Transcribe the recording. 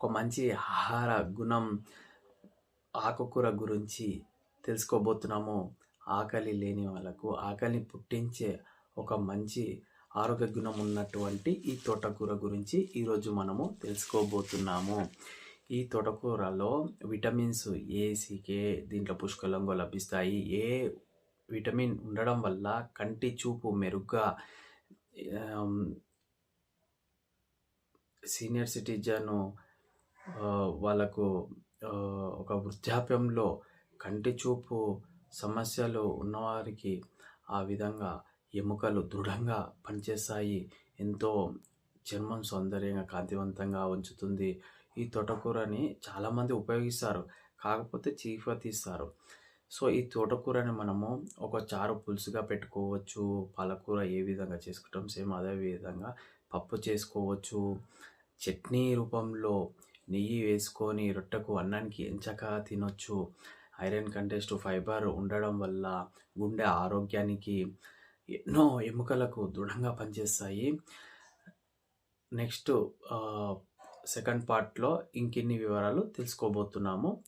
ఒక మంచి ఆహార గుణం ఆకుకూర గురించి తెలుసుకోబోతున్నాము. ఆకలి లేని వాళ్ళకు ఆకలిని పుట్టించే ఒక మంచి ఆరోగ్య గుణం ఉన్నటువంటి ఈ తోటకూర గురించి ఈరోజు మనము తెలుసుకోబోతున్నాము. ఈ తోటకూరలో విటమిన్స్ ఏ, సి, కే దీంట్లో పుష్కలంగా లభిస్తాయి. ఏ విటమిన్ ఉండడం వల్ల కంటి చూపు మెరుగ్గా సీనియర్ సిటిజను వాళ్ళకు ఒక వృద్ధాప్యంలో కంటి చూపు సమస్యలు ఉన్నవారికి ఆ విధంగా ఎముకలు దృఢంగా పనిచేస్తాయి. ఎంతో చర్మం సౌందర్యంగా కాంతివంతంగా ఉంచుతుంది. ఈ తోటకూరని చాలామంది ఉపయోగిస్తారు, కాకపోతే చీఫ్గా తీస్తారు. సో ఈ తోటకూరని మనము ఒక చారు పులుసుగా పెట్టుకోవచ్చు. పాలకూర ఏ విధంగా చేసుకుంటాం సేమ్ అదే విధంగా పప్పు చేసుకోవచ్చు. చట్నీ రూపంలో నెయ్యి వేసుకొని రొట్టెకు అన్నానికి ఎంచక్కగా తినొచ్చు. ఐరన్ కంటెస్ట్ ఫైబర్ ఉండడం వల్ల గుండె ఆరోగ్యానికి ఎన్నో ఎముకలకు దృఢంగా పనిచేస్తాయి. నెక్స్ట్ సెకండ్ పార్ట్లో ఇంకెన్ని వివరాలు తెలుసుకోబోతున్నాము.